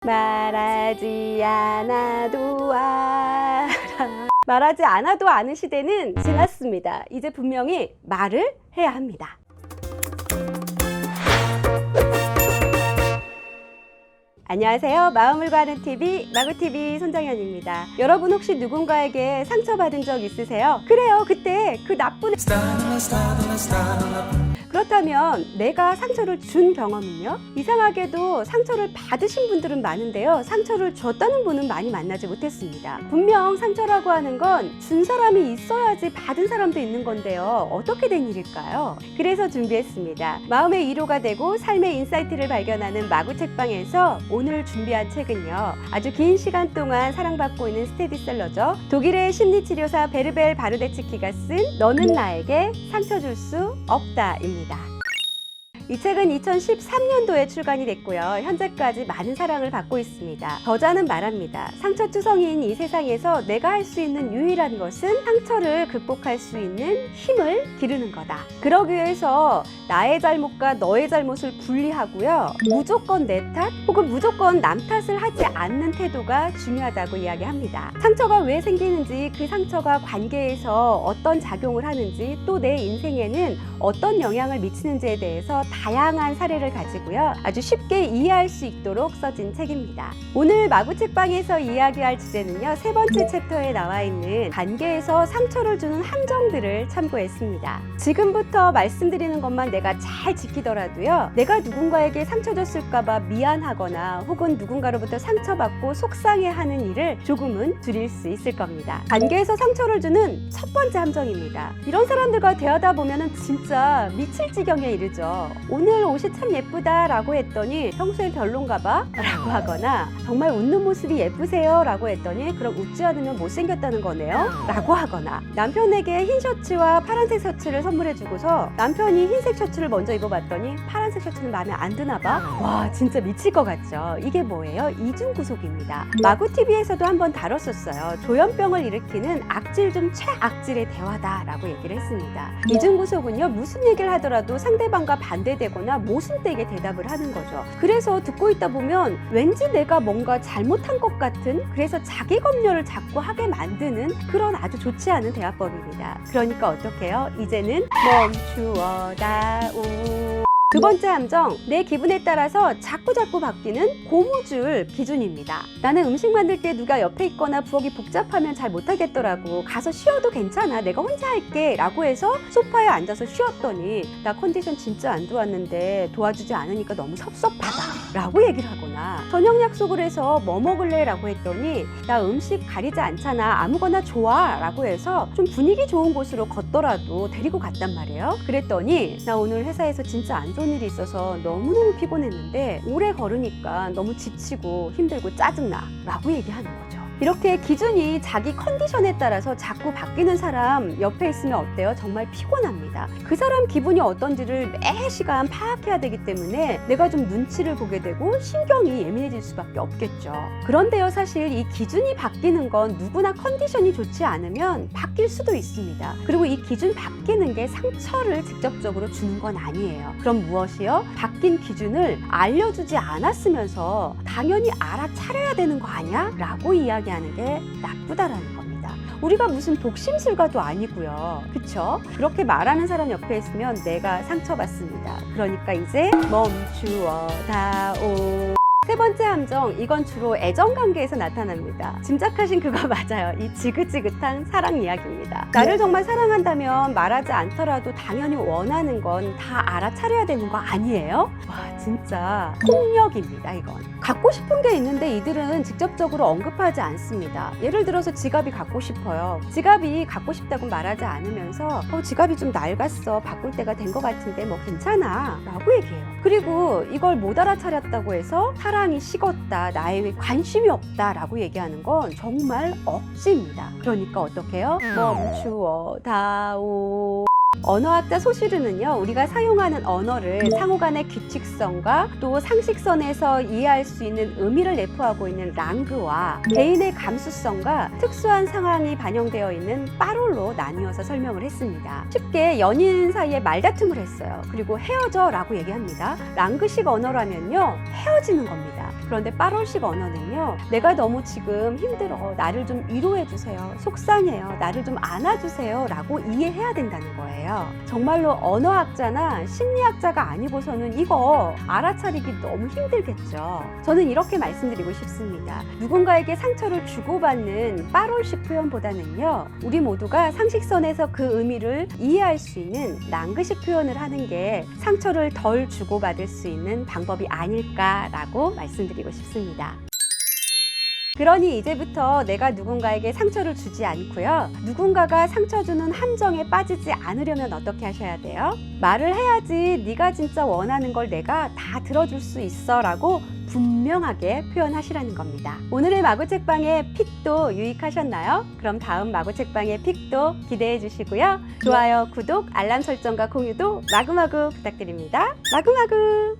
말하지 않아도 알아. 말하지 않아도 아는 시대는 지났습니다. 이제 분명히 말을 해야 합니다. 안녕하세요. 마음을 가는 TV 마구TV 손정연입니다. 여러분 혹시 누군가에게 상처받은 적 있으세요? 그래요, 그때 그 나쁜 그렇다면 내가 상처를 준 경험은요? 이상하게도 상처를 받으신 분들은 많은데요, 상처를 줬다는 분은 많이 만나지 못했습니다. 분명 상처라고 하는 건 준 사람이 있어야지 받은 사람도 있는 건데요, 어떻게 된 일일까요? 그래서 준비했습니다. 마음의 위로가 되고 삶의 인사이트를 발견하는 마구 책방에서 오늘 준비한 책은요, 아주 긴 시간 동안 사랑받고 있는 스테디셀러죠. 독일의 심리치료사 베르벨 바르데츠키가 쓴 너는 나에게 상처 줄 수 없다입니다. 이 책은 2013년도에 출간이 됐고요. 현재까지 많은 사랑을 받고 있습니다. 저자는 말합니다. 상처투성이인 이 세상에서 내가 할 수 있는 유일한 것은 상처를 극복할 수 있는 힘을 기르는 거다. 그러기 위해서 나의 잘못과 너의 잘못을 분리하고요, 무조건 내 탓 혹은 무조건 남 탓을 하지 않는 태도가 중요하다고 이야기합니다. 상처가 왜 생기는지, 그 상처가 관계에서 어떤 작용을 하는지, 또 내 인생에는 어떤 영향을 미치는지에 대해서 다양한 사례를 가지고요, 아주 쉽게 이해할 수 있도록 써진 책입니다. 오늘 마구책방에서 이야기할 주제는요, 세 번째 챕터에 나와 있는 관계에서 상처를 주는 함정들을 참고했습니다. 지금부터 말씀드리는 것만 내가 잘 지키더라도요, 내가 누군가에게 상처 줬을까봐 미안하거나 혹은 누군가로부터 상처받고 속상해하는 일을 조금은 줄일 수 있을 겁니다. 관계에서 상처를 주는 첫 번째 함정입니다. 이런 사람들과 대하다 보면 진짜 미칠 지경에 이르죠. 오늘 옷이 참 예쁘다 라고 했더니 평소에 별론가 봐 라고 하거나, 정말 웃는 모습이 예쁘세요 라고 했더니 그럼 웃지 않으면 못생겼다는 거네요 라고 하거나, 남편에게 흰 셔츠와 파란색 셔츠를 선물해 주고서 남편이 흰색 셔츠를 먼저 입어봤더니 파란색 셔츠는 마음에 안 드나 봐. 와, 진짜 미칠 것 같죠. 이게 뭐예요? 이중구속입니다. 마구TV에서도 한번 다뤘었어요. 조현병을 일으키는 악질 중 최악질의 대화다 라고 얘기를 했습니다. 이중구속은요, 무슨 얘기를 하더라도 상대방과 반대되거나 모순되게 대답을 하는 거죠. 그래서 듣고 있다 보면 왠지 내가 뭔가 잘못한 것 같은, 그래서 자기 검열을 자꾸 하게 만드는 그런 아주 좋지 않은 대화법입니다. 그러니까 어떻게 해요? 이제는 멈추어다오. 두 번째 함정, 내 기분에 따라서 자꾸자꾸 바뀌는 고무줄 기준입니다. 나는 음식 만들 때 누가 옆에 있거나 부엌이 복잡하면 잘 못하겠더라고. 가서 쉬어도 괜찮아, 내가 혼자 할게 라고 해서 소파에 앉아서 쉬었더니 나 컨디션 진짜 안 좋았는데 도와주지 않으니까 너무 섭섭하다 라고 얘기를 하거나, 저녁 약속을 해서 뭐 먹을래 라고 했더니 나 음식 가리지 않잖아, 아무거나 좋아 라고 해서 좀 분위기 좋은 곳으로 걷더라도 데리고 갔단 말이에요. 그랬더니 나 오늘 회사에서 진짜 안 좋은 일이 있어서 너무너무 피곤했는데 오래 걸으니까 너무 지치고 힘들고 짜증나 라고 얘기하는 거죠. 이렇게 기준이 자기 컨디션에 따라서 자꾸 바뀌는 사람 옆에 있으면 어때요? 정말 피곤합니다. 그 사람 기분이 어떤지를 매 시간 파악해야 되기 때문에 내가 좀 눈치를 보게 되고 신경이 예민해질 수밖에 없겠죠. 그런데요, 사실 이 기준이 바뀌는 건 누구나 컨디션이 좋지 않으면 바뀔 수도 있습니다. 그리고 이 기준 바뀌는 게 상처를 직접적으로 주는 건 아니에요. 그럼 무엇이요? 바뀐 기준을 알려주지 않았으면서 당연히 알아차려야 되는 거 아니야? 라고 이야기하는 게 나쁘다라는 겁니다. 우리가 무슨 독심술가도 아니고요, 그쵸? 그렇게 말하는 사람 옆에 있으면 내가 상처받습니다. 그러니까 이제 멈추어다오. 세 번째 함정, 이건 주로 애정관계에서 나타납니다. 짐작하신 그거 맞아요. 이 지긋지긋한 사랑 이야기입니다. 나를 정말 사랑한다면 말하지 않더라도 당연히 원하는 건 다 알아차려야 되는 거 아니에요? 와, 진짜 폭력입니다, 이건. 갖고 싶은 게 있는데 이들은 직접적으로 언급하지 않습니다. 예를 들어서 지갑이 갖고 싶어요. 지갑이 갖고 싶다고 말하지 않으면서 지갑이 좀 낡았어, 바꿀 때가 된 것 같은데 뭐 괜찮아 라고 얘기해요. 그리고 이걸 못 알아차렸다고 해서 사랑이 식었다, 나에게 관심이 없다 라고 얘기하는 건 정말 억지입니다. 그러니까 어떻게 해요? 멈추어다오. 언어학자 소슈르는요, 우리가 사용하는 언어를 상호간의 규칙성과 또 상식선에서 이해할 수 있는 의미를 내포하고 있는 랑그와 개인의 감수성과 특수한 상황이 반영되어 있는 빠롤로 나뉘어서 설명을 했습니다. 쉽게 연인 사이에 말다툼을 했어요. 그리고 헤어져 라고 얘기합니다. 랑그식 언어라면요, 헤어지는 겁니다. 그런데 빠롤식 언어는요, 내가 너무 지금 힘들어, 나를 좀 위로해 주세요, 속상해요, 나를 좀 안아주세요 라고 이해해야 된다는 거예요. 정말로 언어학자나 심리학자가 아니고서는 이거 알아차리기 너무 힘들겠죠. 저는 이렇게 말씀드리고 싶습니다. 누군가에게 상처를 주고받는 빠롤식 표현보다는요, 우리 모두가 상식선에서 그 의미를 이해할 수 있는 랑그식 표현을 하는 게 상처를 덜 주고받을 수 있는 방법이 아닐까라고 말씀드리고 싶습니다. 그러니 이제부터 내가 누군가에게 상처를 주지 않고요, 누군가가 상처 주는 함정에 빠지지 않으려면 어떻게 하셔야 돼요? 말을 해야지 네가 진짜 원하는 걸 내가 다 들어줄 수 있어 라고 분명하게 표현하시라는 겁니다. 오늘의 마구책방의 픽도 유익하셨나요? 그럼 다음 마구책방의 픽도 기대해 주시고요. 좋아요, 구독, 알람 설정과 공유도 마구마구 부탁드립니다. 마구마구!